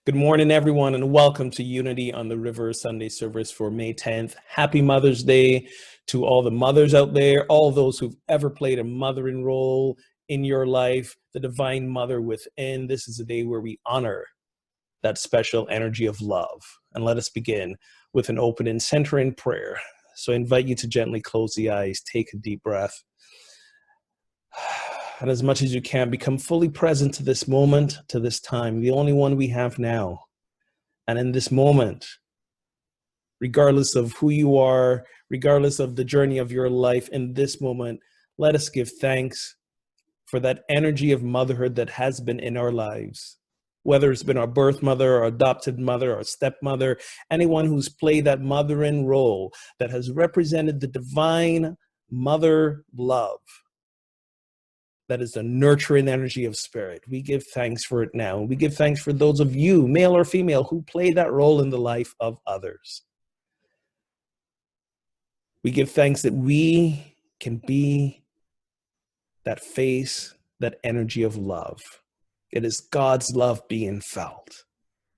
Good morning, everyone, and welcome to Unity on the River Sunday service for May 10th. Happy Mother's Day to all the mothers out there, all those who've ever played a mothering role in your life, the divine mother within. This is a day where we honor that special energy of love. And let us begin with an open and centering prayer. So I invite you to gently close the eyes, take a deep breath. And as much as you can, become fully present to this moment, to this time, the only one we have now. And in this moment, regardless of who you are, regardless of the journey of your life, in this moment, let us give thanks for that energy of motherhood that has been in our lives. Whether it's been our birth mother, our adopted mother, our stepmother, anyone who's played that mothering role that has represented the divine mother love. That is the nurturing energy of spirit. We give thanks for it now. We give thanks for those of you, male or female, who play that role in the life of others. We give thanks that we can be that face, that energy of love. It is God's love being felt.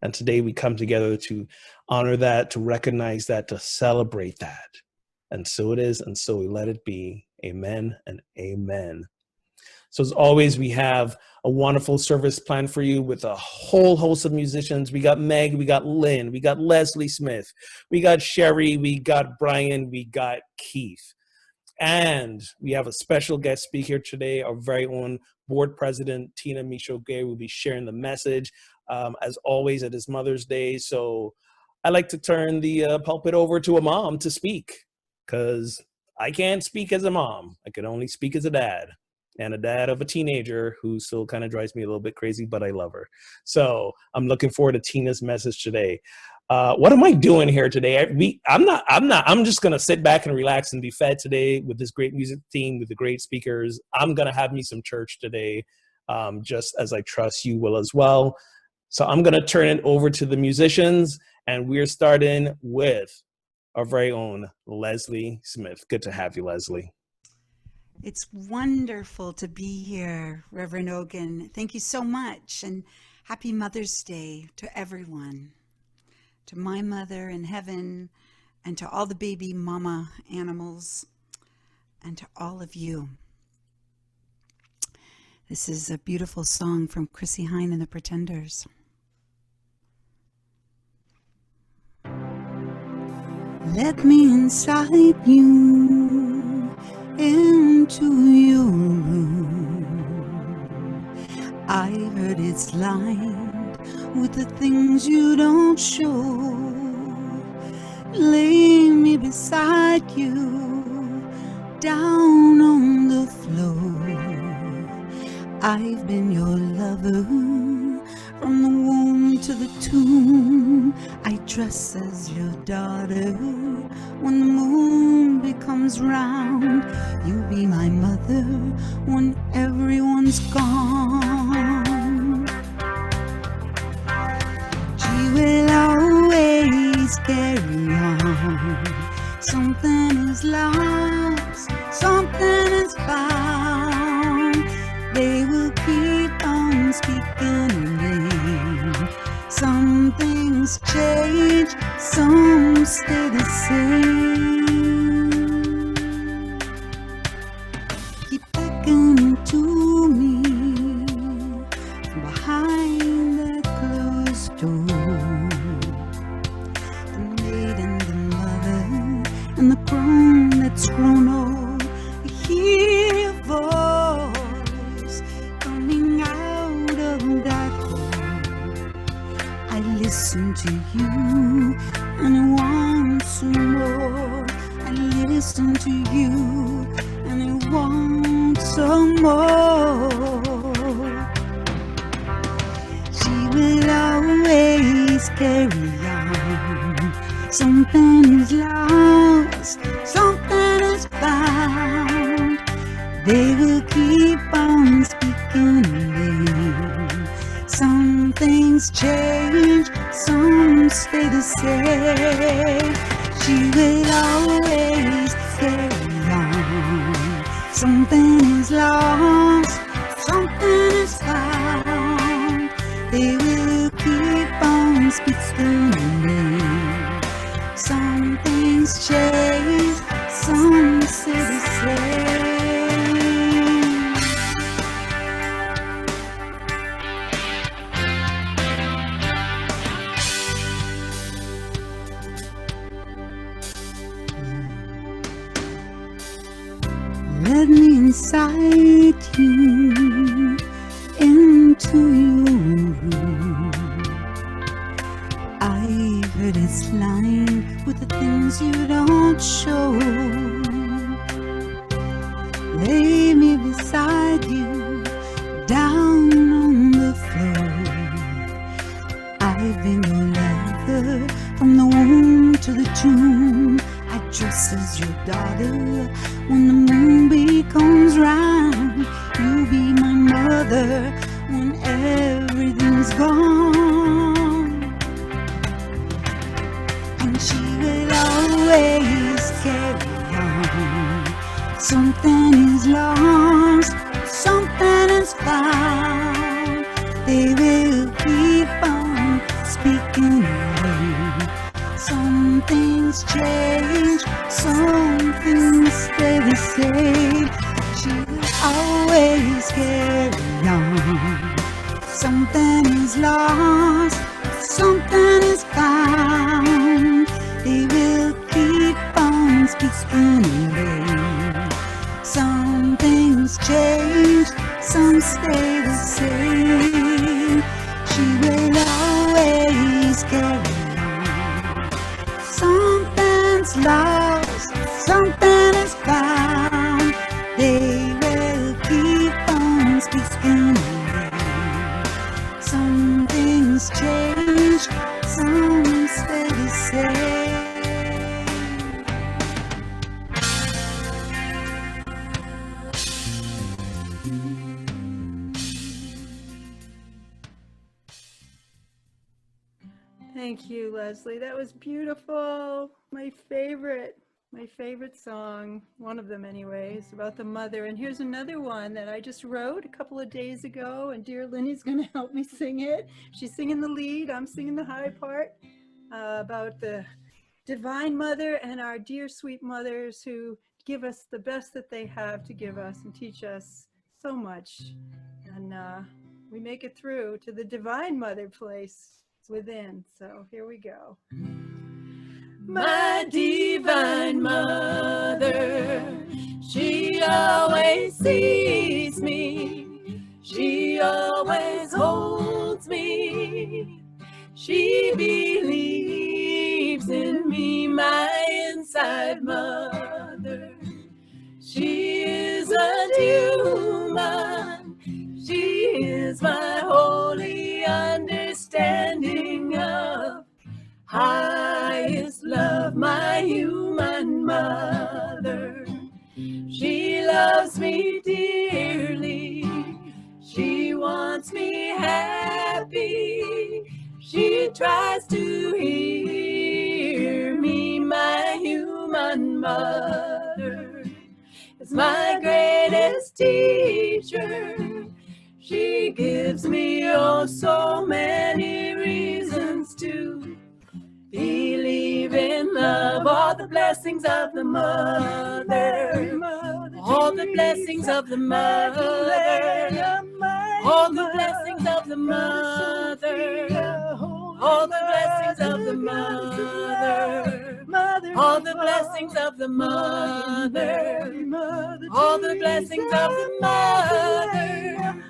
And today we come together to honor that, to recognize that, to celebrate that. And so it is, and so we let it be. Amen and amen. So as always, we have a wonderful service planned for you with a whole host of musicians. We got Meg, we got Lynn, we got Leslie Smith, we got Sherry, we got Brian, we got Keith. And we have a special guest speaker today, our very own board president, Tina Michaud-Gay, will be sharing the message, as always, it is Mother's Day. So I like to turn the pulpit over to a mom to speak, because I can't speak as a mom. I can only speak as a dad. And a dad of a teenager who still kind of drives me a little bit crazy, but I love her. So I'm looking forward to Tina's message today. What am I doing here today? I'm just going to sit back and relax and be fed today with this great music team, with the great speakers. I'm going to have me some church today, just as I trust you will as well. So I'm going to turn it over to the musicians, and we're starting with our very own Leslie Smith. Good to have you, Leslie. It's wonderful to be here, Reverend Ogun. Thank you so much, and happy Mother's Day to everyone, to my mother in heaven, and to all the baby mama animals, and to all of you. This is a beautiful song from Chrissie Hynde and the Pretenders. Let me inside you, into your room. I've heard it's lined with the things you don't show. Lay me beside you, down on the floor. I've been your lover, from the womb to the tomb. I dress as your daughter. When the moon becomes round, you'll be my mother when everyone's gone. She will always carry on. Something is lost, something is found. They will keep on speaking your name. Some things change, some stay the same. Keep beckoning to me from behind that closed door. The maid and the mother and the crone that's grown old. I hear your voice coming out of that hole. I listen to you and I want some more. I listen to you and I want some more. She will always carry on. Something is lost, something is found. They will keep on speaking your name. Some things change, some stay the same. She will always carry on. Something is lost, something is found. They will keep on Some things change, some stay the same. Let me incite you into your room. I've heard it's lined with the things you don't show. Lay me beside you, down on the floor. I've been your lover from the womb to the tomb. I dress as your daughter when the moon becomes round. You'll be my mother when everything's gone. And she will always carry on. Something is lost, something is found. They will keep on speaking. Some things change, some things stay the same. She will always carry on. Something is lost, something is found. They will keep on speaking. Some things change, some stay the same. She will always carry on. Something's lost, something is found. They will keep on speaking. Some things change, some stay the same. Thank you, Leslie. That was beautiful. My favorite song, one of them anyways, about the mother. And here's another one that I just wrote a couple of days ago, and dear Linny's going to help me sing it. She's singing the lead, I'm singing the high part, about the Divine Mother and our dear sweet mothers who give us the best that they have to give us and teach us so much. And we make it through to the Divine Mother place within. So here we go. My divine mother, she always sees me, she always holds me, she believes in me, my inside mother. She is a human, she is my holy understanding of highest love, my human mother. She loves me dearly, she wants me happy, she tries to hear me, my human mother is my greatest teacher. She gives me oh so many reasons to believe in love, all the blessings of the mother, all the blessings of the mother, all the blessings of the mother, all the blessings of the mother, all the blessings of the mother, all the blessings of the mother,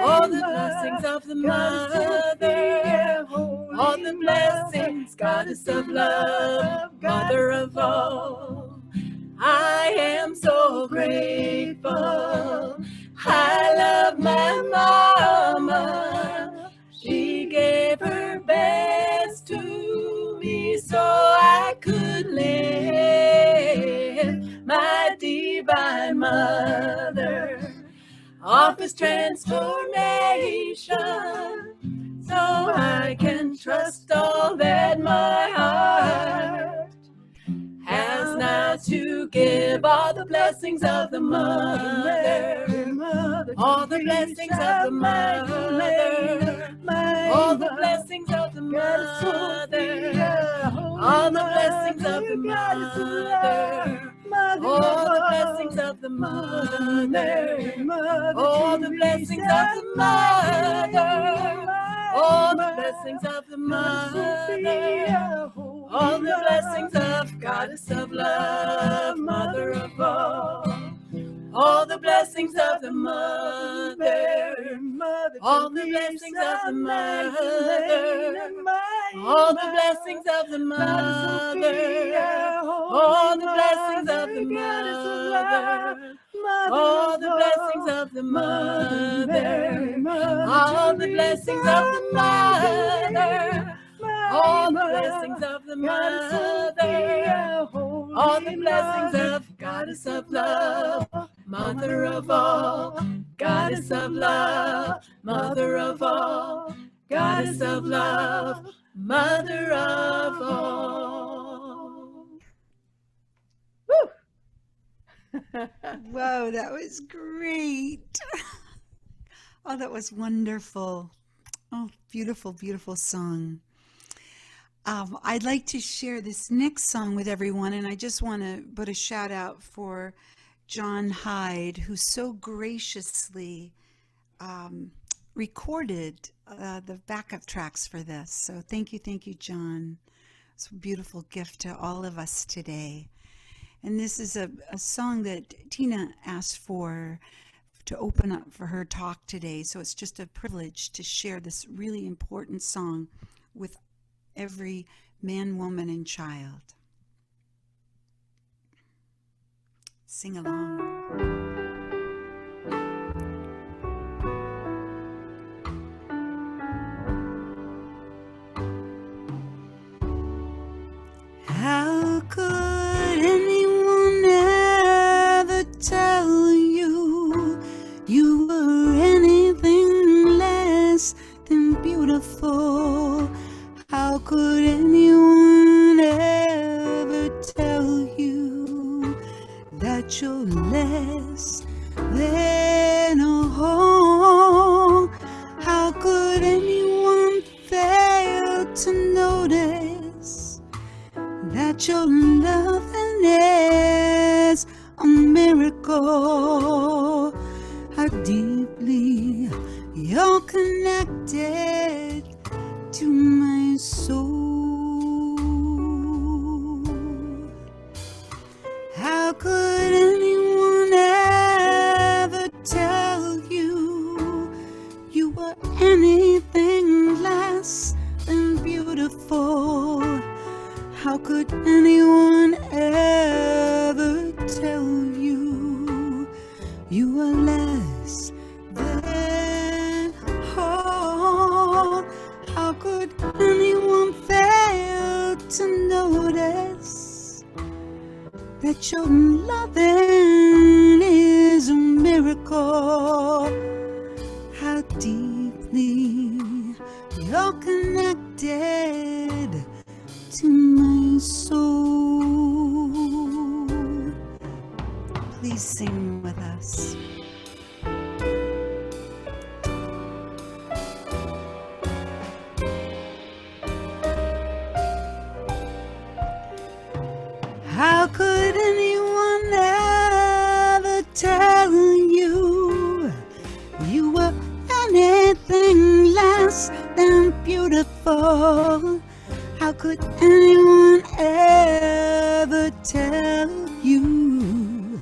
all the blessings of the mother, all the blessings, goddess of love, mother of all. I am so grateful. I love my mama. She gave her best to me so I could live. My divine mother offers transformation so I can trust all that my heart has now us to give all the blessings of the mother, all the blessings of the mother, all the blessings of the mother, all the blessings of the mother, all the blessings of the mother, all the blessings of the mother, all the blessings of the mother, all the blessings of Goddess of Love, Mother of all the blessings of the mother, all the blessings of the mother, all the blessings of the mother, all the blessings of the mother, all the blessings of the mother, all the blessings of the mother, all the blessings of the mother, all the blessings of Goddess of Love, Mother of all, Goddess of Love, Mother of all, Goddess of Love, Mother of all. Whoa, that was great. Oh, that was wonderful. Oh, beautiful, beautiful song. I'd like to share this next song with everyone, and I just want to put a shout out for John Hyde, who so graciously recorded the backup tracks for this. So thank you, John. It's a beautiful gift to all of us today. And this is a song that Tina asked for to open up for her talk today. So it's just a privilege to share this really important song with every man, woman, and child. Sing along. How could anyone ever tell you you were anything less than beautiful? How could anyone ever tell you that you're less than a home? How could anyone fail to notice that your loving is a miracle? How deeply you're connected to my soul. How could anyone ever tell you you were anything less than beautiful? How could anyone ever tell you you were less than whole? How could anyone fail to notice that your loving is a miracle? How deeply you're connected to my soul. Please sing with us. How could anyone ever tell you you were anything less than beautiful? How could anyone ever tell you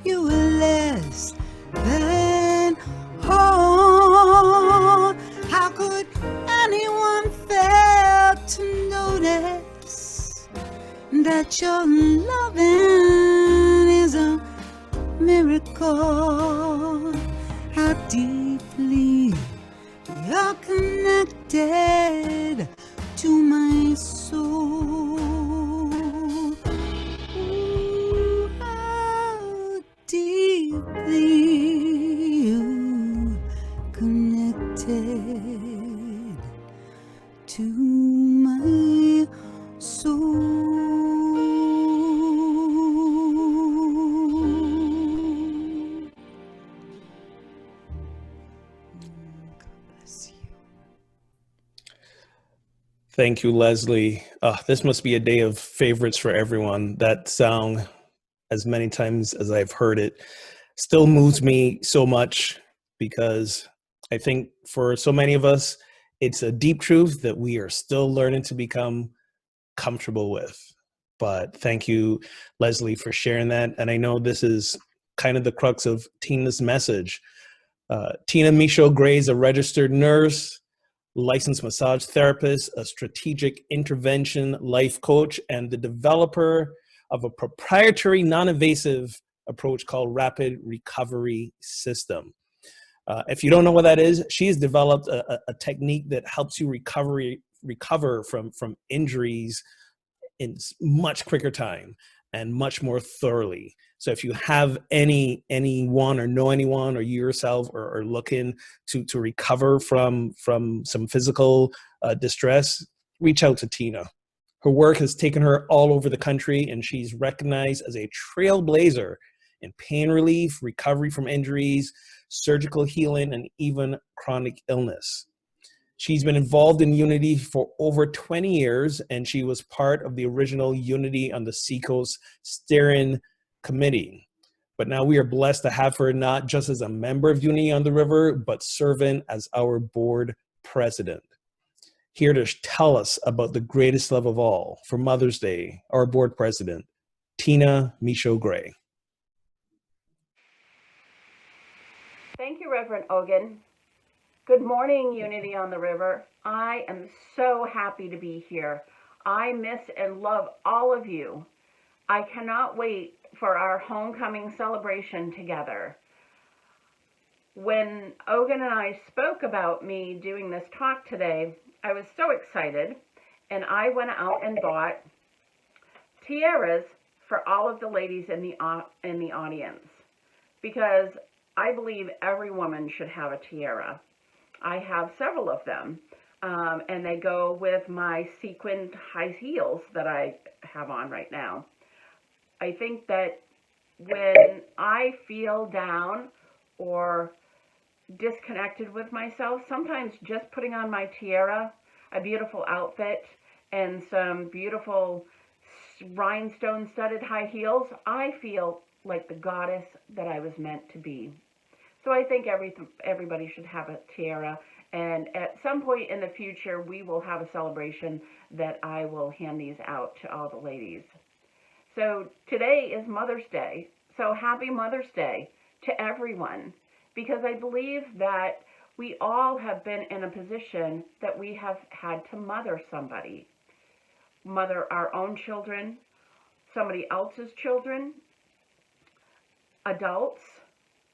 you were less than whole? How could anyone fail to notice that your loving is a miracle? How deeply you're connected to my soul. Ooh, how deeply you connected to my soul. Thank you, Leslie. This must be a day of favorites for everyone. That song, as many times as I've heard it, still moves me so much because I think for so many of us, it's a deep truth that we are still learning to become comfortable with. But thank you, Leslie, for sharing that. And I know this is kind of the crux of Tina's message. Tina Michaud Gray is a registered nurse, licensed massage therapist, a strategic intervention life coach, and the developer of a proprietary non-invasive approach called Rapid Recovery System. If you don't know what that is, she has developed a technique that helps you recover from injuries in much quicker time and much more thoroughly. So if you have anyone or know anyone or you yourself are looking to recover from some physical distress, reach out to Tina. Her work has taken her all over the country, and she's recognized as a trailblazer in pain relief, recovery from injuries, surgical healing, and even chronic illness. She's been involved in Unity for over 20 years, and she was part of the original Unity on the Seacoast Steering Committee. But now we are blessed to have her not just as a member of Unity on the River, but serving as our board president. Here to tell us about the greatest love of all for Mother's Day, our board president, Tina Michaud Gray. Thank you, Reverend Ogun. Good morning, Unity on the River. I am so happy to be here. I miss and love all of you. I cannot wait for our homecoming celebration together. When Ogun and I spoke about me doing this talk today, I was so excited, and I went out and bought tiaras for all of the ladies in the audience, because I believe every woman should have a tiara. I have several of them, and they go with my sequined high heels that I have on right now. I think that when I feel down or disconnected with myself, sometimes just putting on my tiara, a beautiful outfit, and some beautiful rhinestone studded high heels, I feel like the goddess that I was meant to be. So I think everybody should have a tiara, and at some point in the future, we will have a celebration that I will hand these out to all the ladies. So today is Mother's Day, so happy Mother's Day to everyone, because I believe that we all have been in a position that we have had to mother somebody. Mother our own children, somebody else's children, adults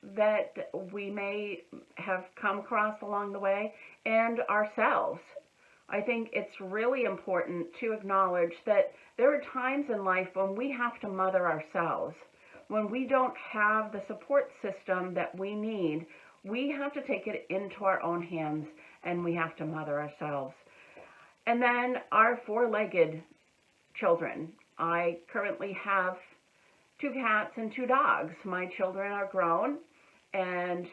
that we may have come across along the way, and ourselves. I think it's really important to acknowledge that there are times in life when we have to mother ourselves. When we don't have the support system that we need, we have to take it into our own hands, and we have to mother ourselves. And then our four-legged children. I currently have 2 cats and 2 dogs. My children are grown, and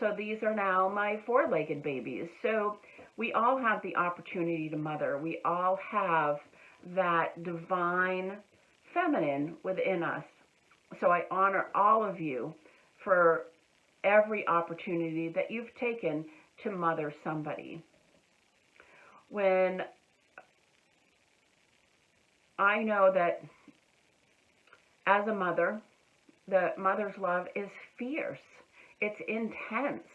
so these are now my four-legged babies. So we all have the opportunity to mother. We all have that divine feminine within us. So I honor all of you for every opportunity that you've taken to mother somebody. When I know that as a mother, the mother's love is fierce. It's intense.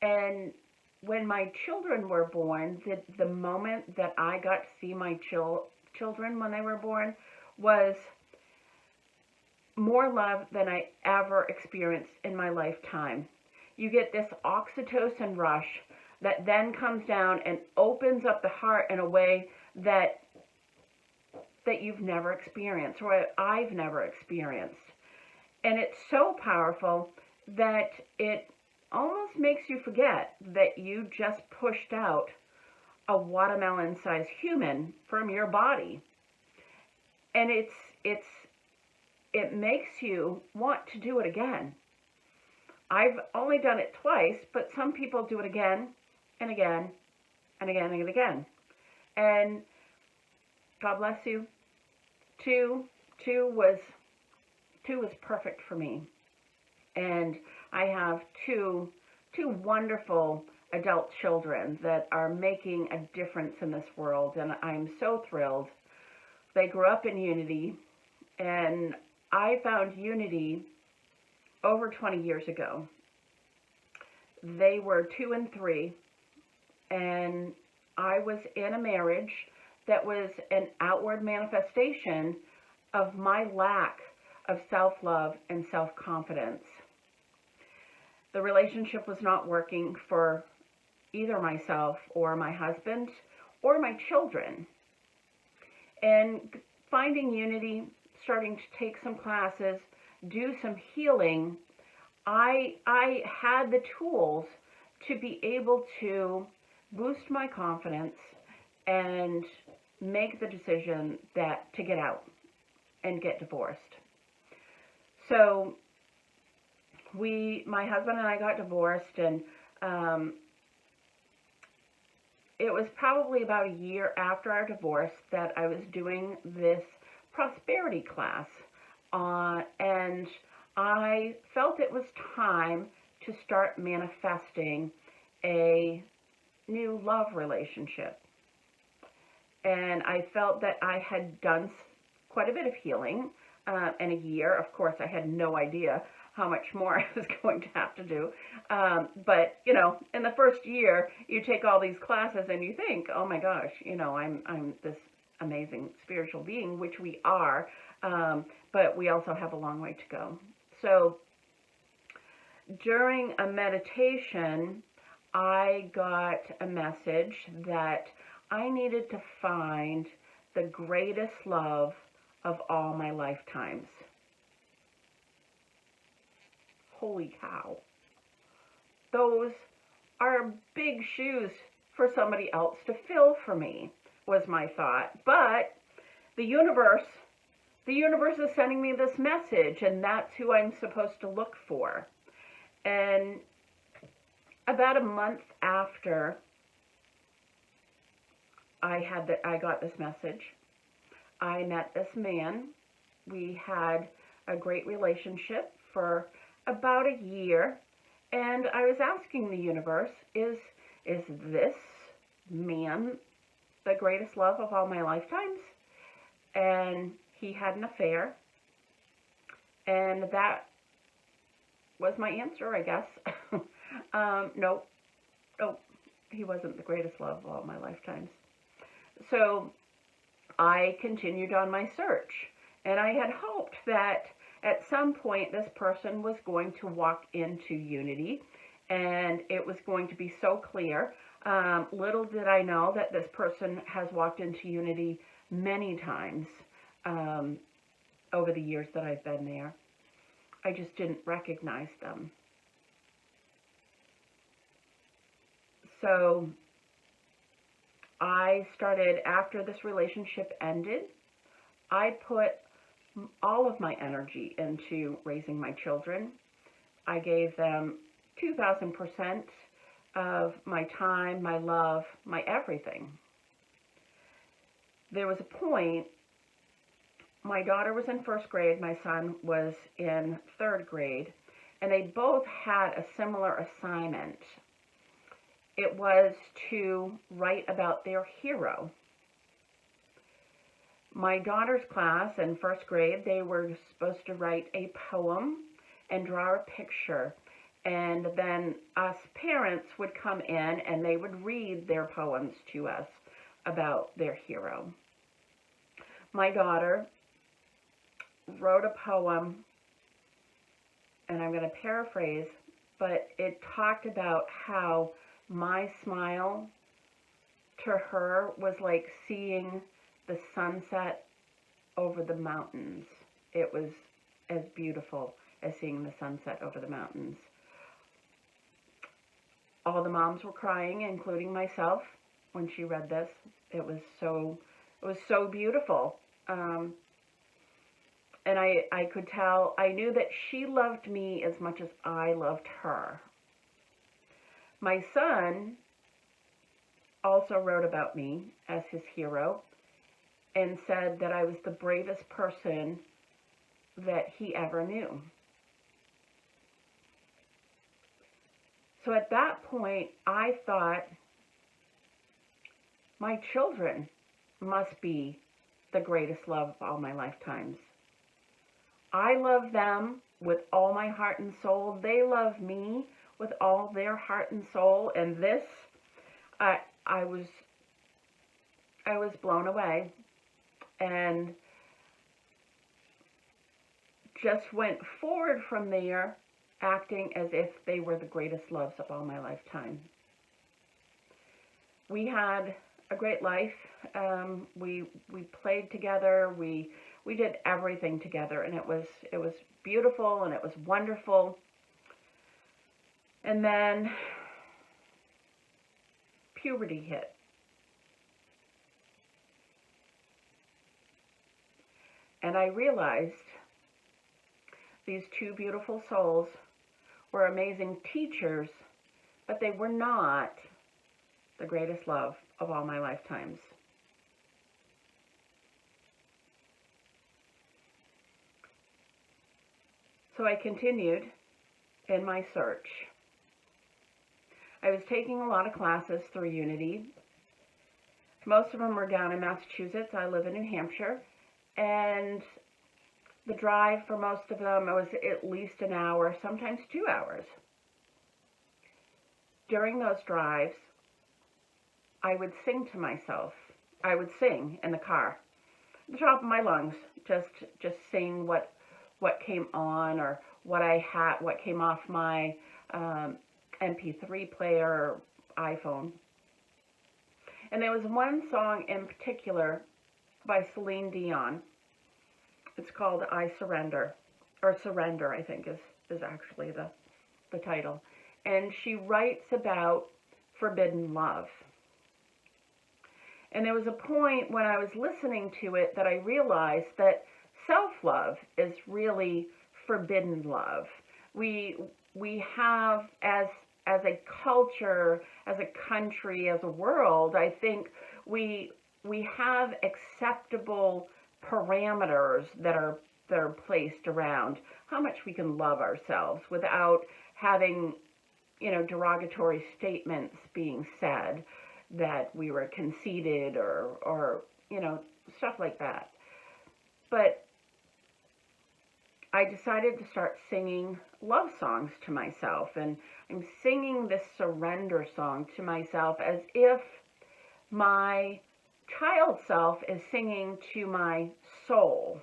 And when my children were born, the moment that I got to see my children when they were born was more love than I ever experienced in my lifetime. You get this oxytocin rush that then comes down and opens up the heart in a way that you've never experienced, or I've never experienced. And it's so powerful that it almost makes you forget that you just pushed out a watermelon-sized human from your body. And it makes you want to do it again. I've only done it twice, but some people do it again and again and again and again. And God bless you. Two was perfect for me. And I have two wonderful adult children that are making a difference in this world, and I'm so thrilled. They grew up in Unity, and I found Unity over 20 years ago. They were 2 and 3, and I was in a marriage that was an outward manifestation of my lack of self-love and self-confidence. The relationship was not working for either myself or my husband or my children. And finding Unity, starting to take some classes, do some healing, I had the tools to be able to boost my confidence and make the decision to get out and get divorced. So my husband and I got divorced, and it was probably about a year after our divorce that I was doing this prosperity class, and I felt it was time to start manifesting a new love relationship. And I felt that I had done quite a bit of healing in a year. Of course, I had no idea how much more I was going to have to do. But, you know, in the first year, you take all these classes and you think, oh my gosh, you know, I'm this amazing spiritual being, which we are, but we also have a long way to go. So during a meditation, I got a message that I needed to find the greatest love of all my lifetimes. Holy cow. Those are big shoes for somebody else to fill for me, was my thought. But the universe is sending me this message, and that's who I'm supposed to look for. And about a month after I got this message, I met this man. We had a great relationship for about a year, and I was asking the universe, is this man the greatest love of all my lifetimes? And he had an affair, and that was my answer, I guess. Nope, he wasn't the greatest love of all my lifetimes. So I continued on my search, and I had hoped that at some point this person was going to walk into Unity, and it was going to be so clear. Little did I know that this person has walked into Unity many times over the years that I've been there. I just didn't recognize them. So I started, after this relationship ended, I put all of my energy into raising my children. I gave them 2,000% of my time, my love, my everything. There was a point, my daughter was in first grade, my son was in third grade, and they both had a similar assignment. It was to write about their hero. My daughter's class in first grade, they were supposed to write a poem and draw a picture. And then us parents would come in and they would read their poems to us about their hero. My daughter wrote a poem, and I'm going to paraphrase, but it talked about how my smile to her was like seeing the sunset over the mountains. It was as beautiful as seeing the sunset over the mountains. All the moms were crying, including myself, when she read this. It was so beautiful. And I could tell, I knew that she loved me as much as I loved her. My son also wrote about me as his hero, and said that I was the bravest person that he ever knew. So at that point, I thought, my children must be the greatest love of all my lifetimes. I love them with all my heart and soul. They love me with all their heart and soul. And this, I was blown away, and just went forward from there, acting as if they were the greatest loves of all my lifetime. We had a great life. We played together. We did everything together, and it was beautiful, and it was wonderful. And then puberty hit. And I realized these two beautiful souls were amazing teachers, but they were not the greatest love of all my lifetimes. So I continued in my search. I was taking a lot of classes through Unity. Most of them were down in Massachusetts. I live in New Hampshire. And the drive for most of them was at least an hour, sometimes 2 hours. During those drives, I would sing to myself. I would sing in the car, at the top of my lungs, just sing what came on, or what I had, what came off my MP3 player or iPhone. And there was one song in particular by Celine Dion. It's called I Surrender, or Surrender, I think is actually the title. And she writes about forbidden love. And there was a point when I was listening to it that I realized that self-love is really forbidden love. We have, as a culture, as a country, as a world, I think we have acceptable parameters that are placed around how much we can love ourselves without having, derogatory statements being said that we were conceited or stuff like that. But I decided to start singing love songs to myself, and I'm singing this surrender song to myself as if my child self is singing to my soul,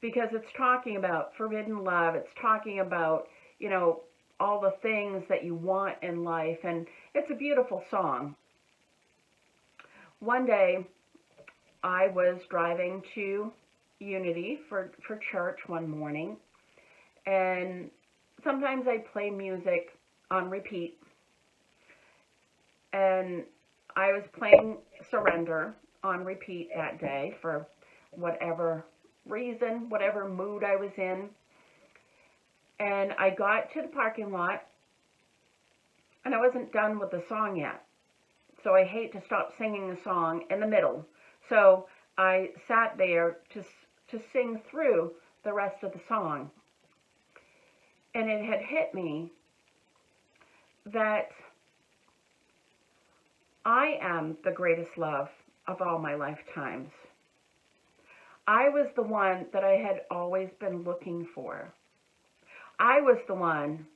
because it's talking about forbidden love. It's talking about, all the things that you want in life, and it's a beautiful song. One day, I was driving to Unity for church one morning, and sometimes I play music on repeat, and I was playing Surrender on repeat that day for whatever reason, whatever mood I was in. And I got to the parking lot, and I wasn't done with the song yet. So I hate to stop singing the song in the middle. So I sat there to sing through the rest of the song. And it had hit me that I am the greatest love of all my lifetimes. I was the one that I had always been looking for. I was the one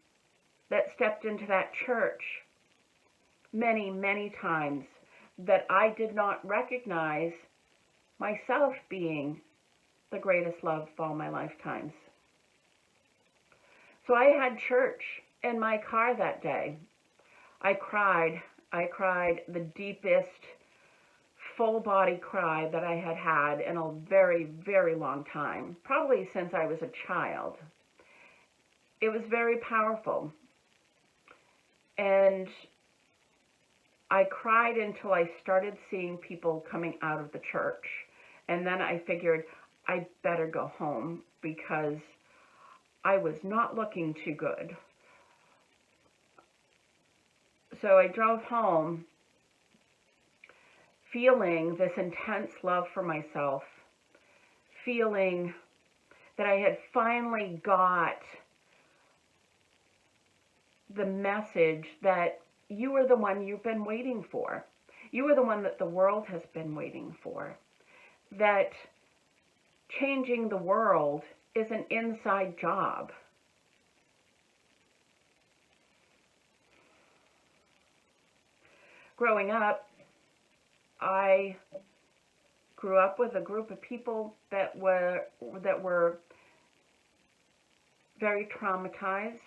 that stepped into that church many, many times that I did not recognize myself being the greatest love of all my lifetimes. So I had church in my car that day. I cried the deepest full body cry that I had had in a very, very long time, probably since I was a child. It was very powerful. And I cried until I started seeing people coming out of the church. And then I figured I better go home because I was not looking too good. So I drove home feeling this intense love for myself, feeling that I had finally got the message that you are the one you've been waiting for. You are the one that the world has been waiting for. That changing the world is an inside job. Growing up, I grew up with a group of people that were very traumatized,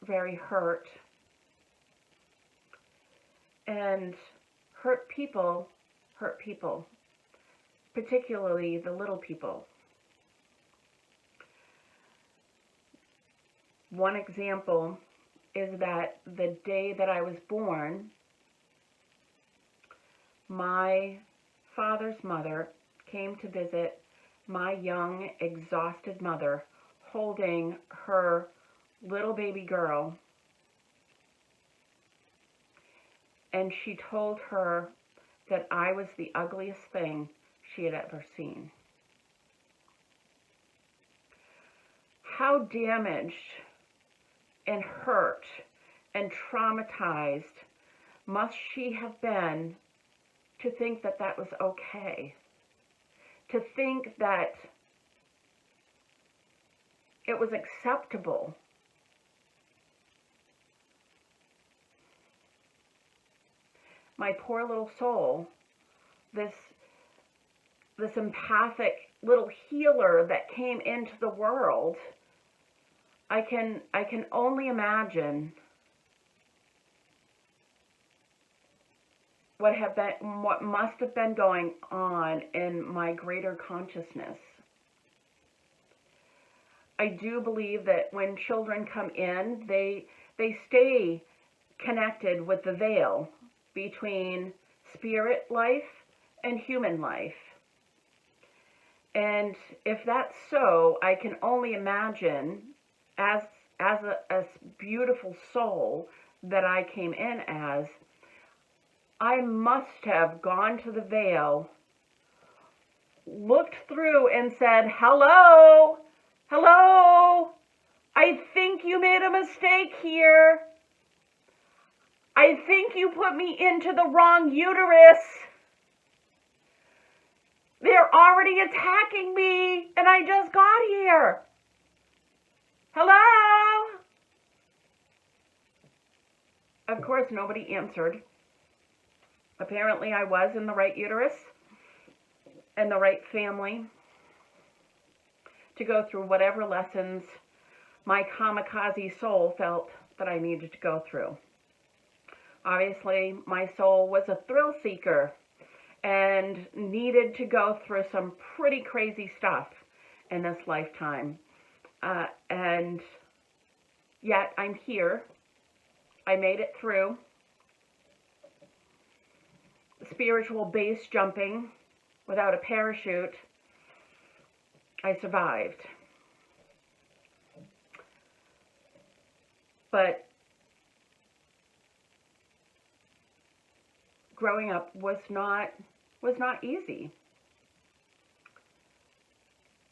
very hurt, and hurt people, particularly the little people. One example is that the day that I was born, my father's mother came to visit my young, exhausted mother, holding her little baby girl, and she told her that I was the ugliest thing she had ever seen. How damaged and hurt and traumatized must she have been to think that that was okay? To think that it was acceptable. My poor little soul, this empathic little healer that came into the world, I can only imagine what must have been going on in my greater consciousness. I do believe that when children come in, they stay connected with the veil between spirit life and human life. And if that's so, I can only imagine, as a beautiful soul that I came in as, I must have gone to the veil, looked through and said, hello, I think you made a mistake here. I think you put me into the wrong uterus. They're already attacking me, and I just got here. Hello? Of course, nobody answered. Apparently, I was in the right uterus and the right family to go through whatever lessons my kamikaze soul felt that I needed to go through. Obviously, my soul was a thrill seeker and needed to go through some pretty crazy stuff in this lifetime. And yet, I'm here. I made it through. Spiritual base jumping without a parachute. I survived. But growing up was not easy.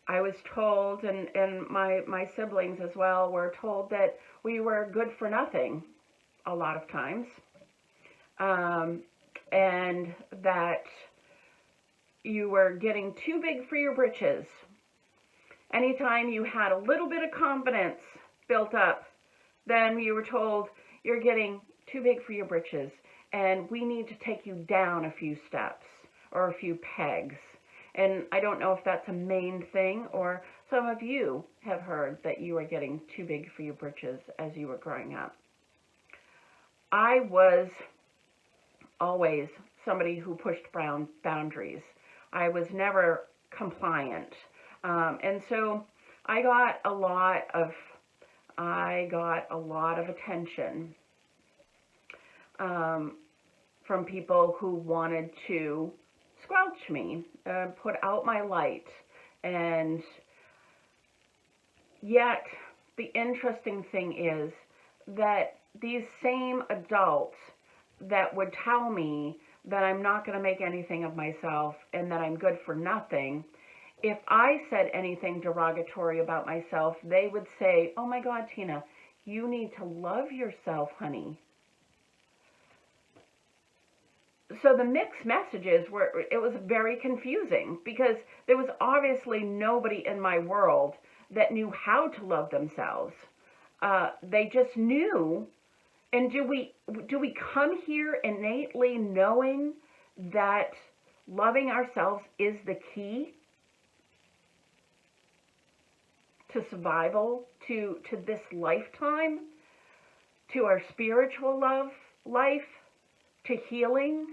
I was told, and my siblings as well were told, that we were good for nothing a lot of times. And that you were getting too big for your britches. Anytime you had a little bit of confidence built up, then you were told you're getting too big for your britches and we need to take you down a few steps or a few pegs. And I don't know if that's a main thing, or some of you have heard that you were getting too big for your britches as you were growing up. I was always somebody who pushed boundaries. I was never compliant. And so I got a lot of attention from people who wanted to squelch me, put out my light. And yet the interesting thing is that these same adults that would tell me that I'm not going to make anything of myself and that I'm good for nothing, if I said anything derogatory about myself, they would say, oh my God, Tina, you need to love yourself, honey. So the mixed messages it was very confusing because there was obviously nobody in my world that knew how to love themselves. They just knew. And do we come here innately knowing that loving ourselves is the key to survival, to this lifetime, to our spiritual life, to healing?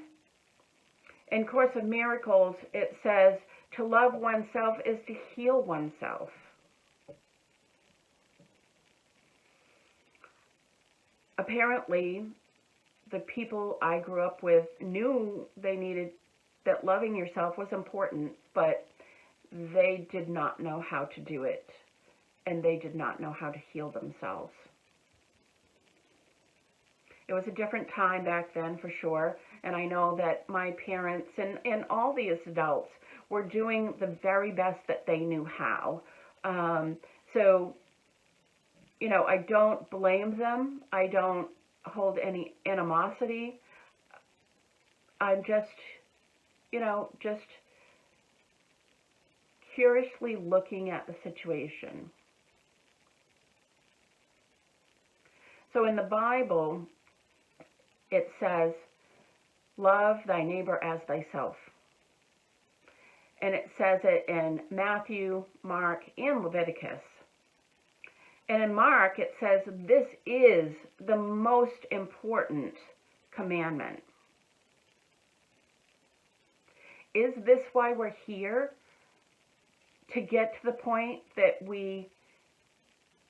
In Course of Miracles, it says to love oneself is to heal oneself. Apparently, the people I grew up with knew that loving yourself was important, but they did not know how to do it, and they did not know how to heal themselves. It was a different time back then, for sure, and I know that my parents and all these adults were doing the very best that they knew how. So, you know, I don't blame them. I don't hold any animosity. I'm just, you know, just curiously looking at the situation. So in the Bible, it says, love thy neighbor as thyself. And it says it in Matthew, Mark, and Leviticus. And in Mark, it says this is the most important commandment. Is this why we're here? To get to the point that we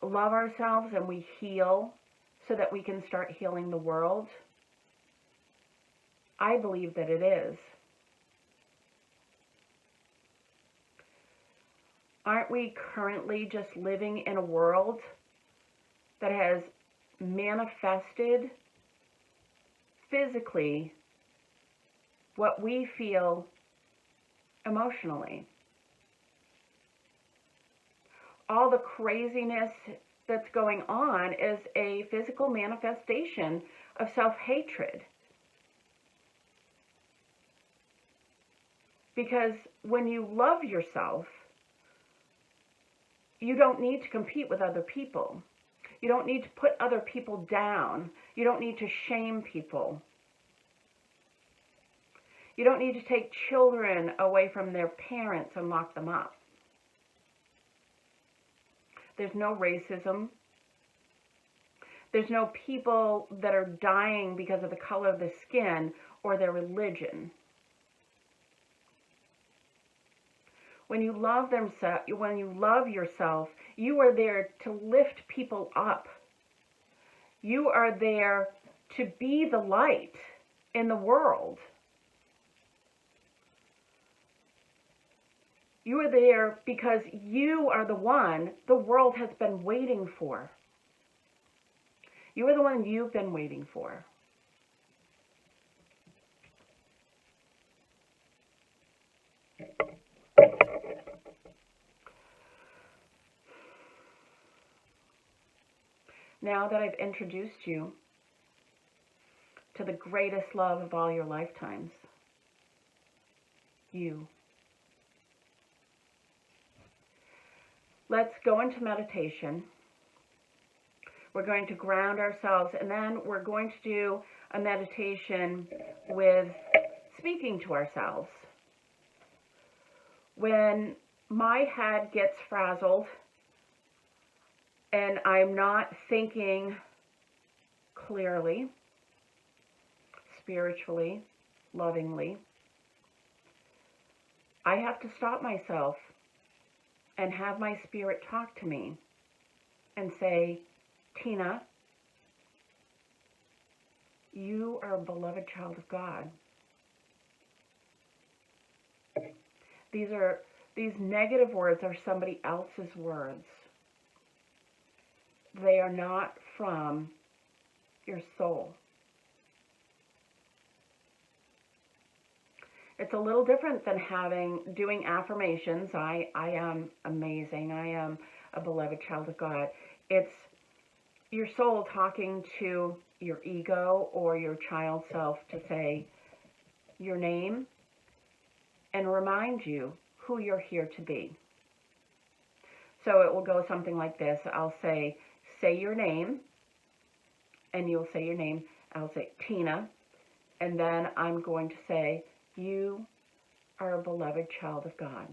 love ourselves and we heal so that we can start healing the world? I believe that it is. Aren't we currently just living in a world that has manifested physically what we feel emotionally? All the craziness that's going on is a physical manifestation of self-hatred. Because when you love yourself, you don't need to compete with other people. You don't need to put other people down. You don't need to shame people. You don't need to take children away from their parents and lock them up. There's no racism. There's no people that are dying because of the color of the skin or their religion. When you love yourself, you are there to lift people up. You are there to be the light in the world. You are there because you are the one the world has been waiting for. You are the one you've been waiting for. Now that I've introduced you to the greatest love of all your lifetimes, you. Let's go into meditation. We're going to ground ourselves, and then we're going to do a meditation with speaking to ourselves. When my head gets frazzled and I'm not thinking clearly, spiritually, lovingly, I have to stop myself and have my spirit talk to me and say, Tina, you are a beloved child of God. These negative words are somebody else's words. They are not from your soul. It's a little different than doing affirmations. I am amazing. I am a beloved child of God. It's your soul talking to your ego or your child self to say your name and remind you who you're here to be. So it will go something like this. I'll say your name, and you'll say your name. I'll say Tina, and then I'm going to say, you are a beloved child of God.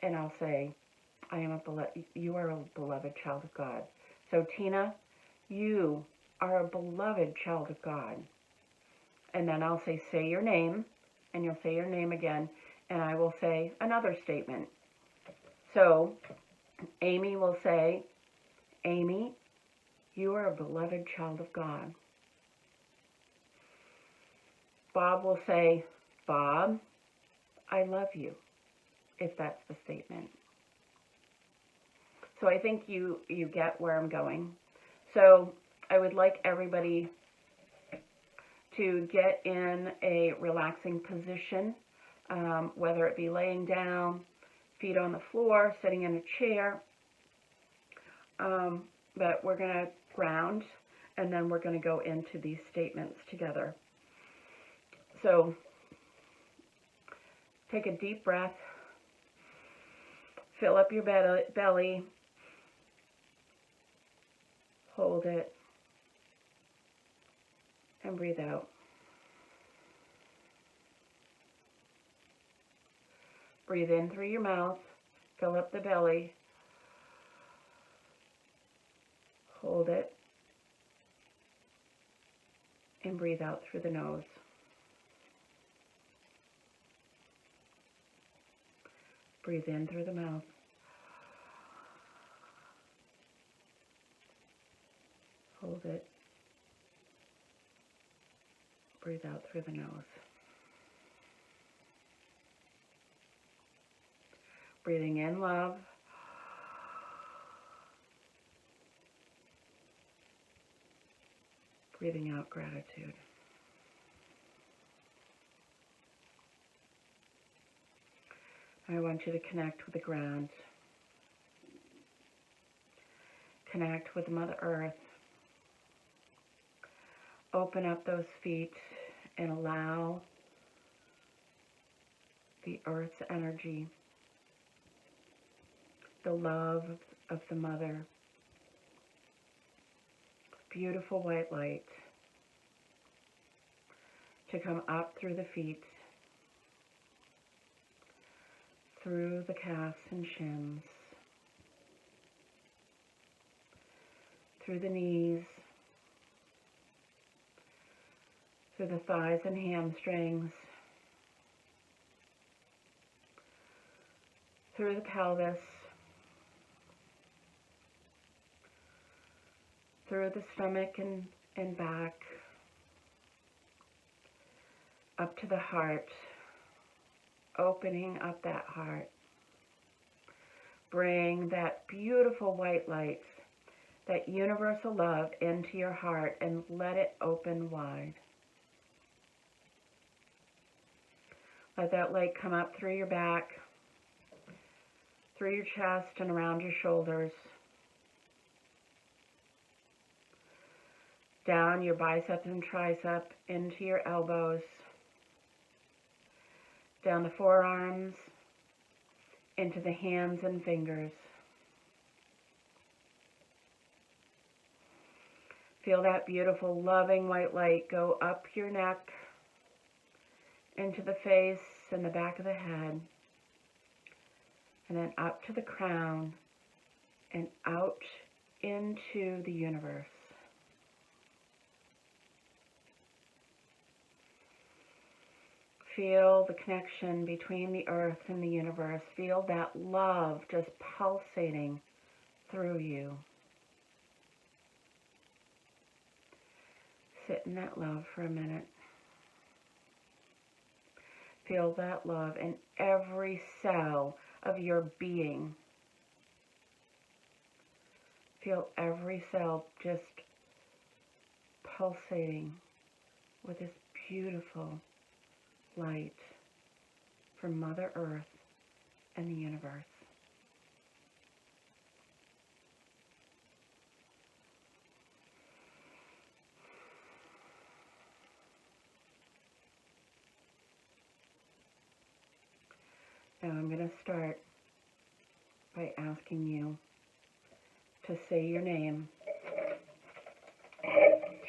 And I'll say, you are a beloved child of God. So Tina, you are a beloved child of God. And then I'll say your name, and you'll say your name again, and I will say another statement. So Amy will say, Amy, you are a beloved child of God. Bob will say, Bob, I love you, if that's the statement. So I think you get where I'm going. So I would like everybody to get in a relaxing position, whether it be laying down, feet on the floor, sitting in a chair. But we're going to ground, and then we're going to go into these statements together. So take a deep breath, fill up your belly, hold it, and breathe out. Breathe in through your mouth, fill up the belly, hold it, and breathe out through the nose. Breathe in through the mouth. Hold it. Breathe out through the nose. Breathing in love. Breathing out gratitude. I want you to connect with the ground. Connect with Mother Earth. Open up those feet and allow the earth's energy, the love of the Mother, beautiful white light, to come up through the feet, through the calves and shins, through the knees, through the thighs and hamstrings, through the pelvis, through the stomach and back, up to the heart, opening up that heart. Bring that beautiful white light, that universal love into your heart and let it open wide. Let that light come up through your back, through your chest and around your shoulders, down your biceps and tricep into your elbows, down the forearms, into the hands and fingers. Feel that beautiful, loving white light go up your neck, into the face and the back of the head, and then up to the crown and out into the universe. Feel the connection between the earth and the universe. Feel that love just pulsating through you. Sit in that love for a minute. Feel that love in every cell of your being. Feel every cell just pulsating with this beautiful light for Mother Earth and the universe. Now I'm going to start by asking you to say your name.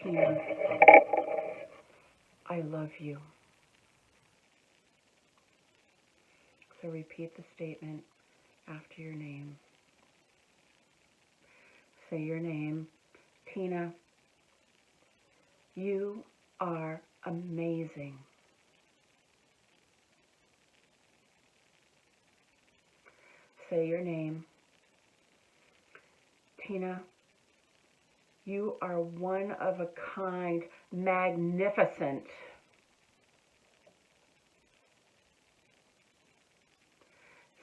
Tina, I love you. So repeat the statement after your name. Say your name. Tina, you are amazing. Say your name. Tina, you are one of a kind, magnificent.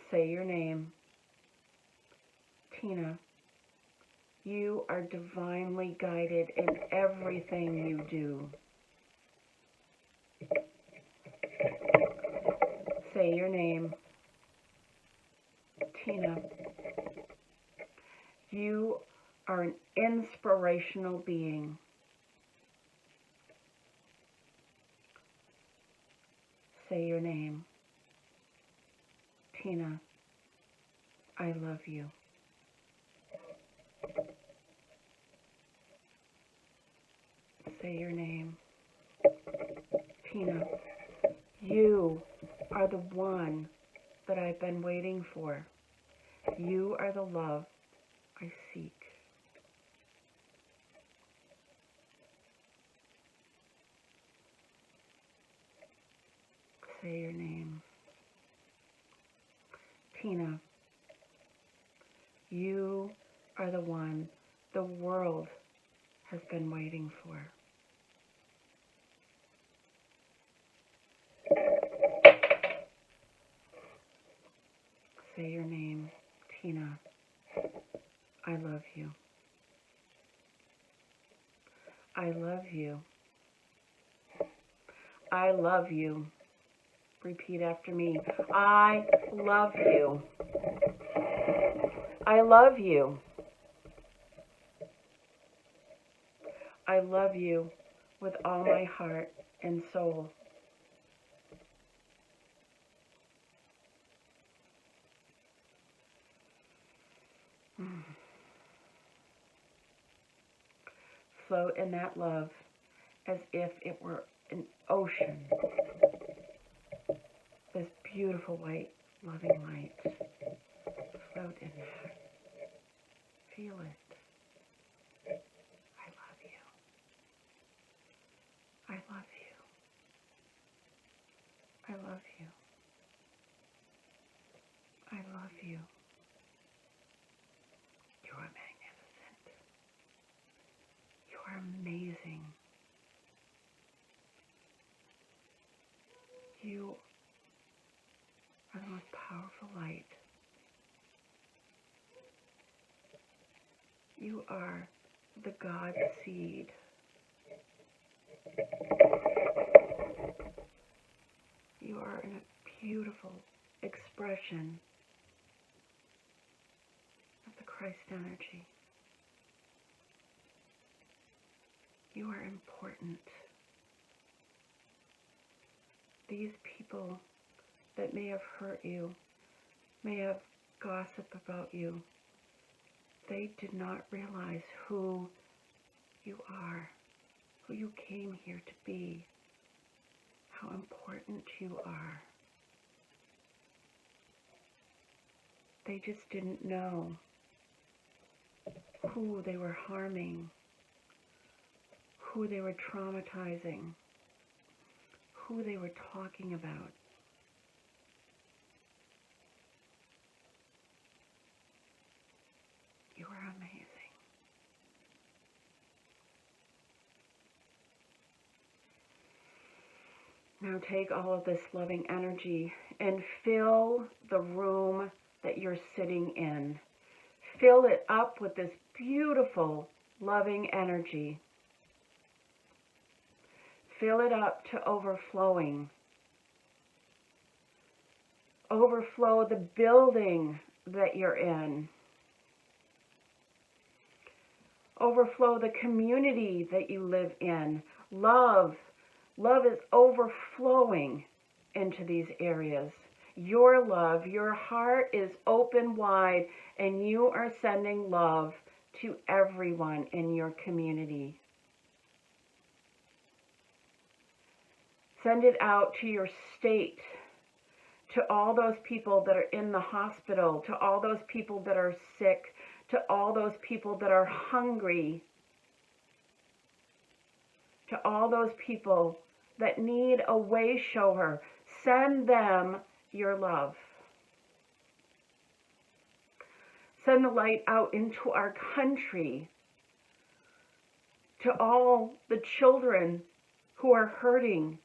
Say your name. Tina, you are divinely guided in everything you do. Say your name. Tina, you are an inspirational being. Say your name. Tina, I love you. Say your name. Tina, you are the one that I've been waiting for. You are the love I seek. Say your name. Tina, you are the one the world has been waiting for. Say your name. Tina, I love you. I love you. I love you. Repeat after me. I love you. I love you. I love you with all my heart and soul. Float in that love as if it were an ocean. This beautiful white loving light. Float in that. Feel it. I love you. I love you. I love you. I love you. You are magnificent. You are amazing. You are the most powerful light. You are the God seed. You are in a beautiful expression of the Christ energy. You are important. These people that may have hurt you, may have gossiped about you, they did not realize who you are, who you came here to be, how important you are. They just didn't know who they were harming, who they were traumatizing, who they were talking about. You are amazing. Now take all of this loving energy and fill the room that you're sitting in. Fill it up with this beautiful, loving energy. Fill it up to overflowing. overflow the building that you're in. Overflow the community that you live in. Love is overflowing into these areas. Your love, your heart is open wide, and you are sending love to everyone in your community. Send it out to your state, to all those people that are in the hospital, to all those people that are sick, to all those people that are hungry, to all those people that need a way shower. Send them your love. Send the light out into our country, to all the children who are hurting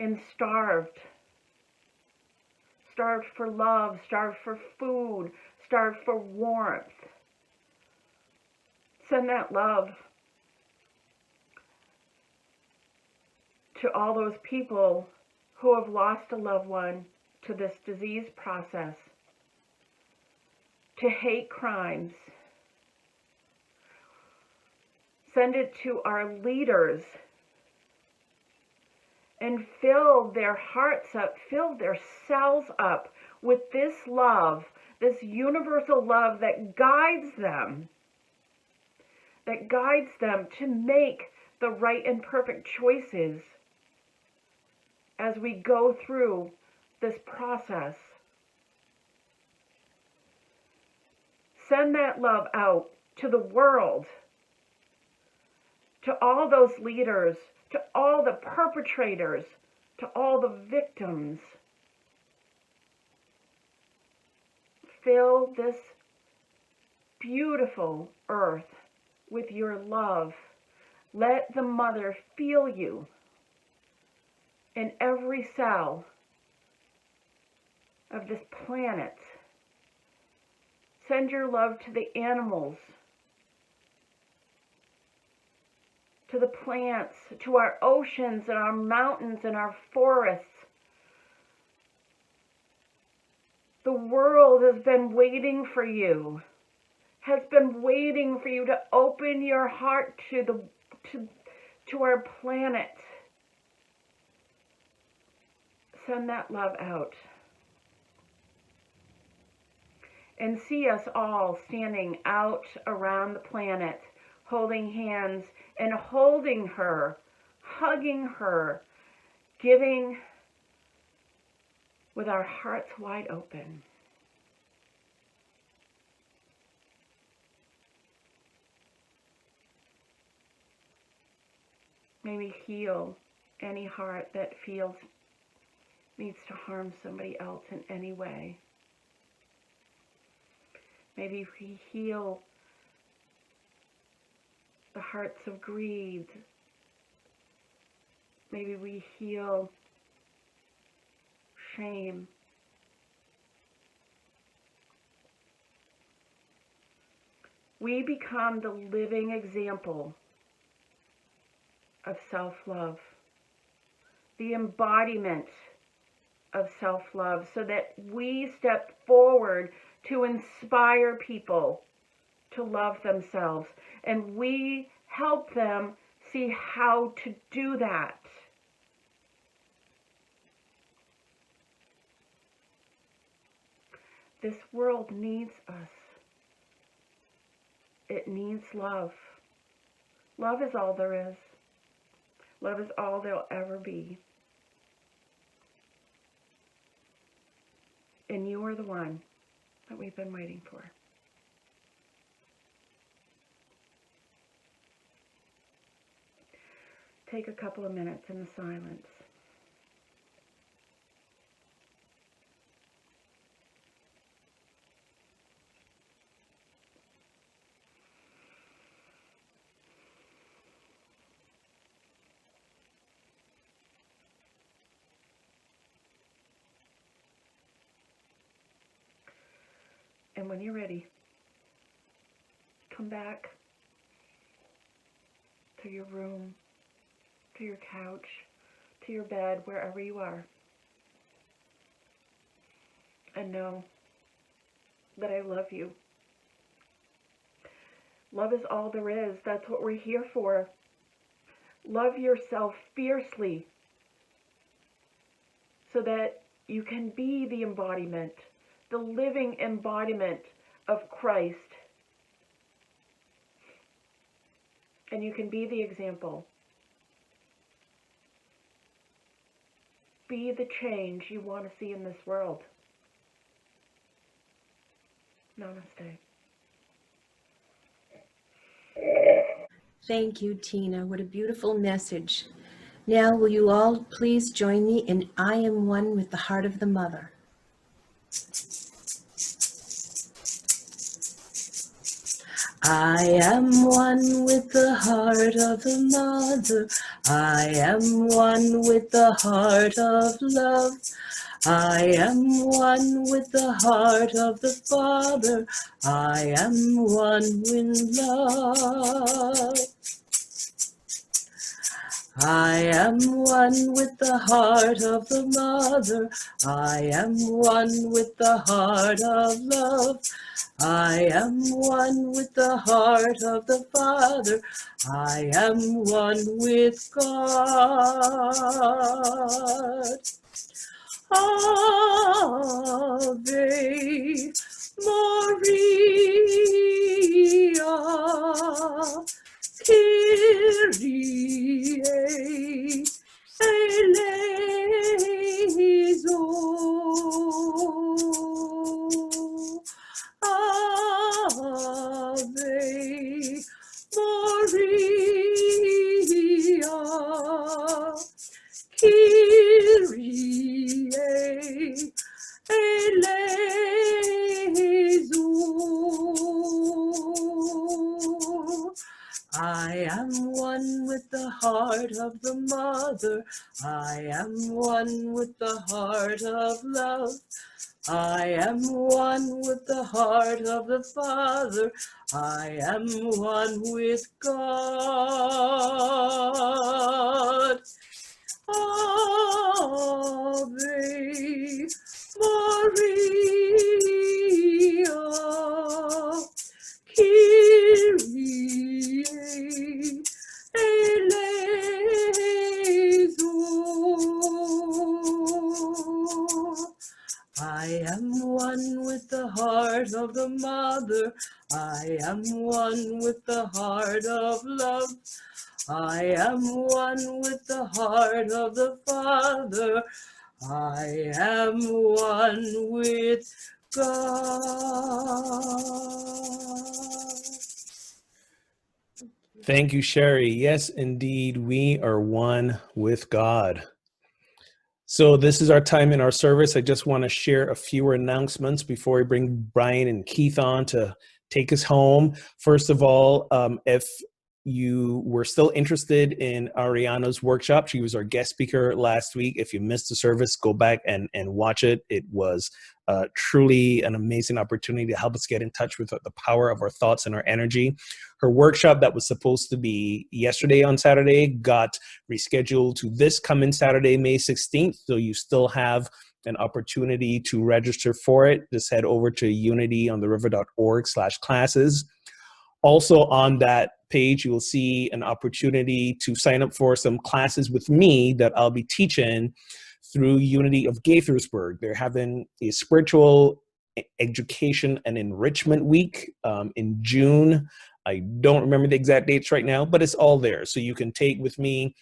and starved. Starved for love, starved for food, starved for warmth. Send that love to all those people who have lost a loved one to this disease process, to hate crimes. Send it to our leaders and fill their hearts up, fill their cells up with this love, this universal love that guides them to make the right and perfect choices as we go through this process. Send that love out to the world, to all those leaders, to all the perpetrators, to all the victims. Fill this beautiful earth with your love. Let the mother feel you in every cell of this planet. Send your love to the animals, to the plants, to our oceans and our mountains and our forests. The world has been waiting for you, has been waiting for you to open your heart to our planet. Send that love out. And see us all standing out around the planet, holding hands and holding her, hugging her, giving with our hearts wide open. May we heal any heart that feels needs to harm somebody else in any way. Maybe we heal the hearts of greed. Maybe we heal shame. We become the living example of self-love, the embodiment of self-love, so that we step forward to inspire people to love themselves, and we help them see how to do that. This world needs us. It needs love. Love is all there is. Love is all there'll ever be. And you are the one that we've been waiting for. Take a couple of minutes in the silence. And when you're ready, come back to your room, to your couch, to your bed, wherever you are. and know that I love you. Love is all there is. That's what we're here for. Love yourself fiercely so that you can be the embodiment, the living embodiment of Christ. And you can be the example. Be the change you want to see in this world. Namaste. Thank you, Tina. What a beautiful message. Now, will you all please join me in I Am One with the Heart of the Mother. I am one with the heart of the Mother. I am one with the heart of love. I am one with the heart of the Father. I am one with love. I am one with the heart of the Mother. I am one with the heart of love. I am one with the heart of the Father. I am one with God. Ave Maria, Kyrie eleison. Ave Maria, Kyrie eleison. I am one with the heart of the Mother. I am one with the heart of love. I am one with the heart of the Father. I am one with God. Ave Maria, Kyrie eleison. I am one with the heart of the Mother. I am one with the heart of love. I am one with the heart of the Father. I am one with God. Thank you, Sherry. Yes, indeed, we are one with God. So this is our time in our service. I just want to share a few announcements before we bring Brian and Keith on to take us home. First of all, if you were still interested in Ariana's workshop, she was our guest speaker last week. If you missed the service, go back and watch it. It was truly an amazing opportunity to help us get in touch with the power of our thoughts and our energy. Her workshop that was supposed to be yesterday on Saturday got rescheduled to this coming Saturday, May 16th. So you still have an opportunity to register for it. Just head over to unityontheriver.org/classes. Also on that page, you will see an opportunity to sign up for some classes with me that I'll be teaching through Unity of Gaithersburg. They're having a spiritual education and enrichment week in June. I don't remember the exact dates right now, but it's all there. So you can take with me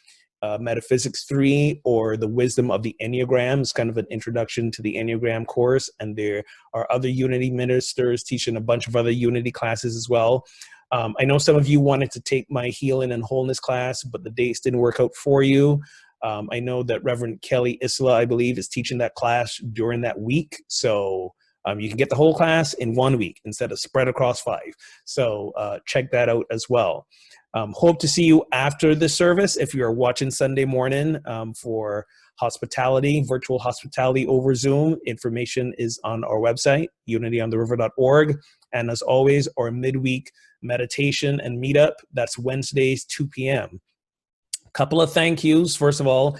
Metaphysics 3 or the Wisdom of the Enneagram. It's kind of an introduction to the Enneagram course. And there are other Unity ministers teaching a bunch of other Unity classes as well. I know some of you wanted to take my Healing and Wholeness class, but the dates didn't work out for you. I know that Reverend Kelly Isla, I believe, is teaching that class during that week. So you can get the whole class in 1 week instead of spread across 5. So check that out as well. Hope to see you after the service. If you're watching Sunday morning for hospitality, virtual hospitality over Zoom, information is on our website, unityontheriver.org. And as always, our midweek meditation and meetup, that's Wednesdays, 2 p.m. Couple of thank yous. First of all,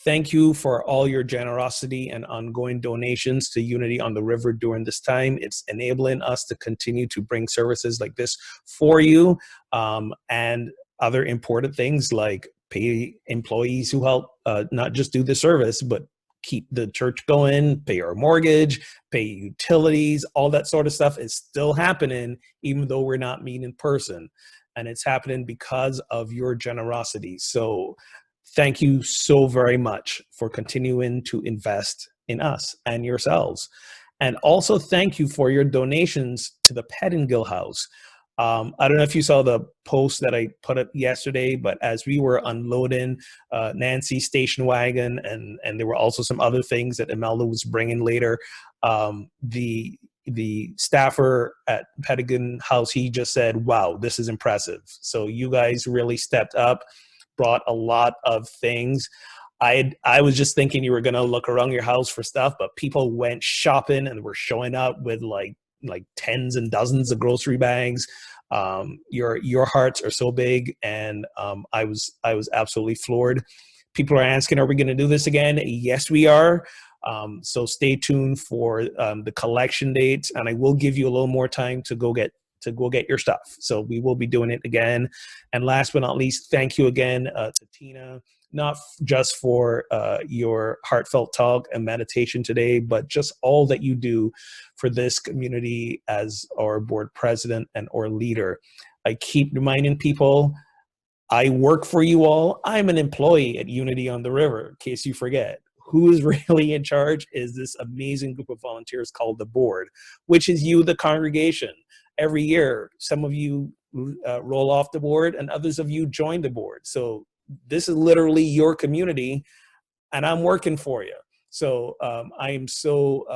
Thank you for all your generosity and ongoing donations to Unity on the River during this time. It's enabling us to continue to bring services like this for you, and other important things like pay employees who help not just do the service, but keep the church going, pay our mortgage, pay utilities, all that sort of stuff is still happening, even though we're not meeting in person. And it's happening because of your generosity. So thank you so very much for continuing to invest in us and yourselves. And also thank you for your donations to the Pettingill House. I don't know if you saw the post that I put up yesterday, but as we were unloading Nancy's station wagon, and there were also some other things that Imelda was bringing later, the staffer at Pettingill House, he just said, wow, this is impressive. So you guys really stepped up, brought a lot of things. I was just thinking you were going to look around your house for stuff, but people went shopping and were showing up with like tens and dozens of grocery bags. Your hearts are so big, and I was absolutely floored. People are asking, are we going to do this again? Yes, we are. So stay tuned for the collection dates, and I will give you a little more time to go get your stuff. So we will be doing it again. And last but not least, thank you again to Tina, not just for your heartfelt talk and meditation today, but just all that you do for this community as our board president and our leader. I keep reminding people, I work for you all. I'm an employee at Unity on the River, in case you forget. Who is really in charge is this amazing group of volunteers called the board, which is you, the congregation. Every year, some of you roll off the board and others of you join the board. So this is literally your community, and I'm working for you. So I am so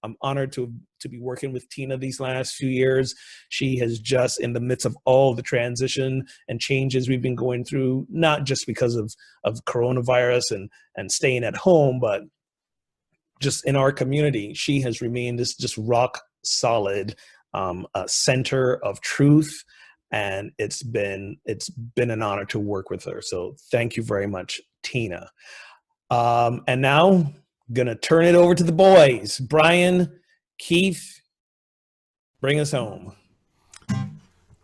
I'm honored to be working with Tina these last few years. She has just, in the midst of all the transition and changes we've been going through, not just because of coronavirus and staying at home, but just in our community, she has remained this just rock solid center of truth. And it's been an honor to work with her. So thank you very much, Tina. And now, gonna turn it over to the boys. Brian, Keith, bring us home. I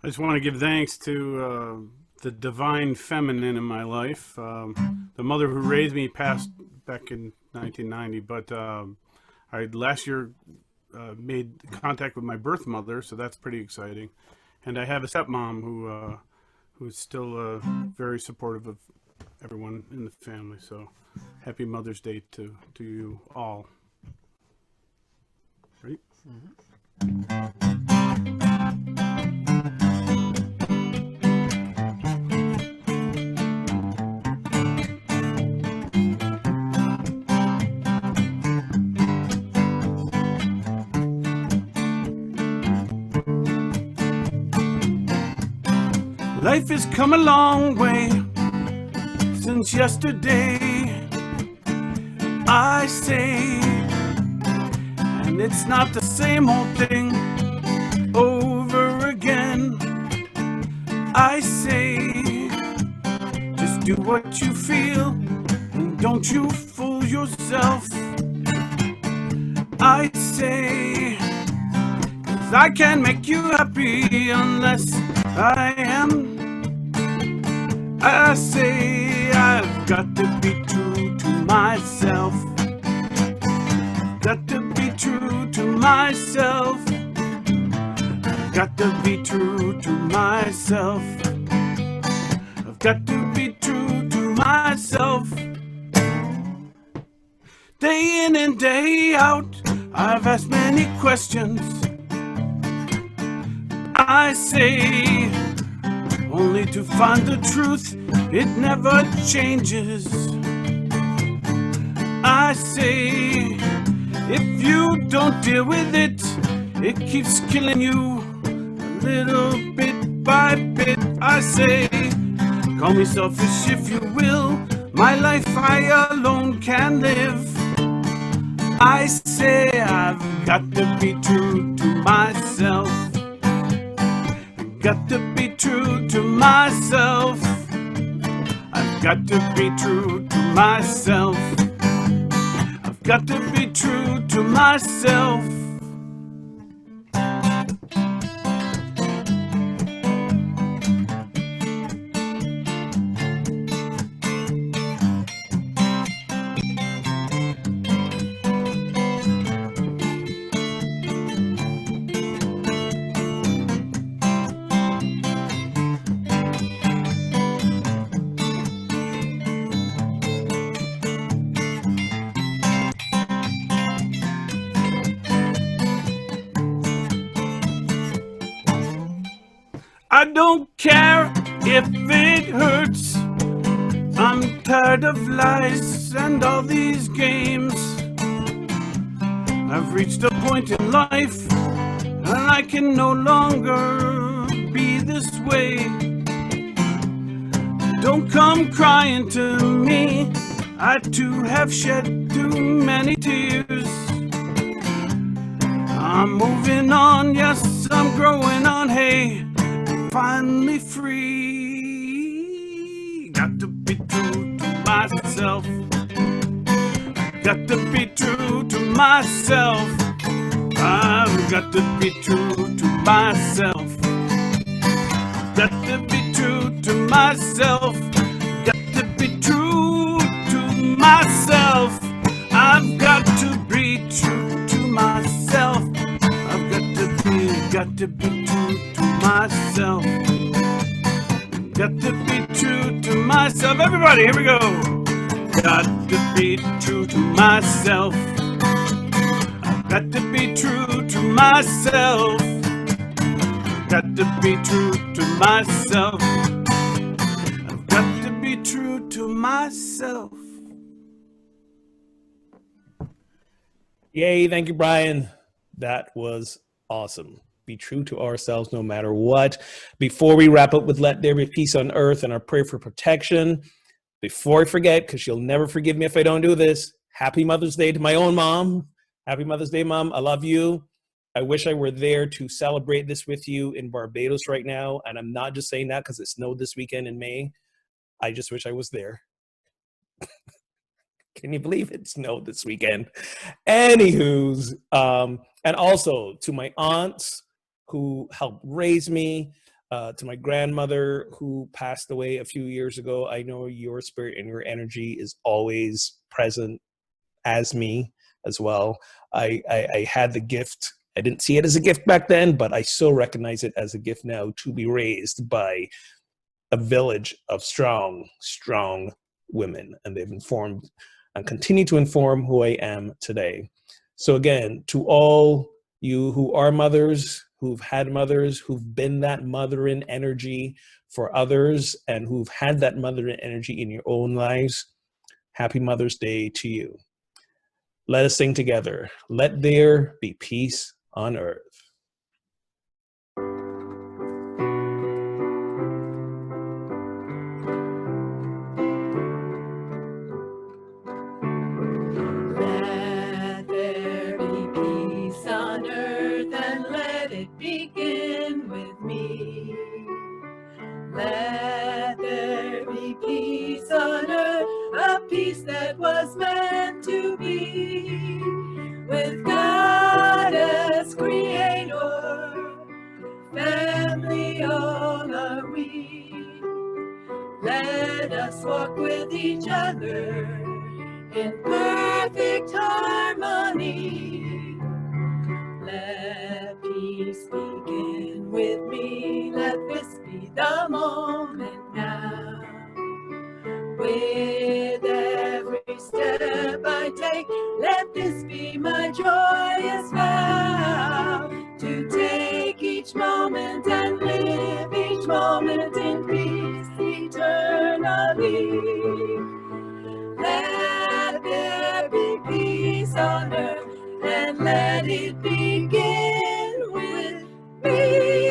just want to give thanks to the divine feminine in my life. The mother who raised me passed back in 1990, but I last year made contact with my birth mother, so that's pretty exciting. And I have a stepmom who's still very supportive of everyone in the family. So happy Mother's Day to you all. Ready? Life has come a long way since yesterday, I say, and it's not the same old thing over again. I say, just do what you feel and don't you fool yourself. I say, 'cause I can't make you happy unless I am. I say I've got to be true to myself. Got to be true to myself. Got to be true to myself. I've got to be true to myself. Day in and day out, I've asked many questions. I say, only to find the truth, it never changes. I say, if you don't deal with it, it keeps killing you a little bit by bit. I say, call me selfish if you will, my life I alone can live. I say, I've got to be true to myself. Got to be true to myself. I've got to be true to myself. I've got to be true to myself. I don't care if it hurts. I'm tired of lies and all these games. I've reached a point in life and I can no longer be this way. Don't come crying to me. I too have shed too many tears. I'm moving on, yes, I'm growing on, hey. Finally free. Got to be true to myself. Got to be true to myself. I've got to be true to myself. Got to be true to myself. Got to be true to myself. I've got to be true to myself. I've got to be true to myself. Got to be true to myself. Everybody, here we go. Got to be true to myself. I've got to be true to myself. Got to be true to myself. I've got to be true to myself. Yay, thank you, Brian. That was awesome. Be true to ourselves no matter what. Before we wrap up with Let There Be Peace on Earth and our prayer for protection, before I forget, because she'll never forgive me if I don't do this, happy Mother's Day to my own mom. Happy Mother's Day, Mom. I love you. I wish I were there to celebrate this with you in Barbados right now. And I'm not just saying that because it snowed this weekend in May. I just wish I was there. Can you believe it snowed this weekend? Anywho's, and also to my aunts who helped raise me, to my grandmother who passed away a few years ago. I know your spirit and your energy is always present as me as well. I had the gift. I didn't see it as a gift back then, but I still recognize it as a gift now to be raised by a village of strong, strong women. And they've informed and continue to inform who I am today. So again, to all you who are mothers, who've had mothers, who've been that mothering energy for others, and who've had that mothering energy in your own lives, happy Mother's Day to you. Let us sing together. Let there be peace on earth. Let there be peace on earth, and let it begin with me. Let there be peace on earth, a peace that was meant to be, with God as creator, family all are we. Let us walk with each other in perfect harmony. Let peace begin with me. Let this be the moment now. With every step I take, let this be my joyous vow, to take each moment and live each moment in peace eternally. Let there be peace on earth, and let it begin with me.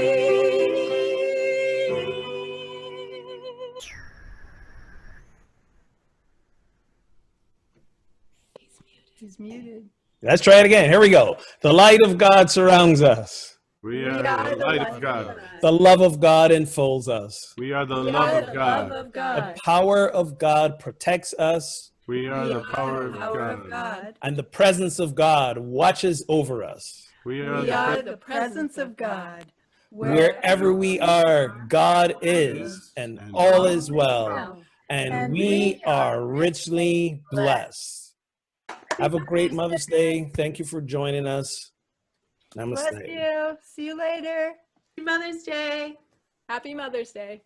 He's muted. Let's try it again. Here we go. The light of God surrounds us. We are the light of God. The love of God enfolds us. We are the love of God. The power of God protects us. We are the power of Power of God. God. And the presence of God watches over us. We are We the are presence the presence of God. Wherever we are, God is, and all is well. And we are richly blessed. Have a great Mother's Day. Thank you for joining us. Bless Namaste. you. See you later. Mother's Day. Happy Mother's Day.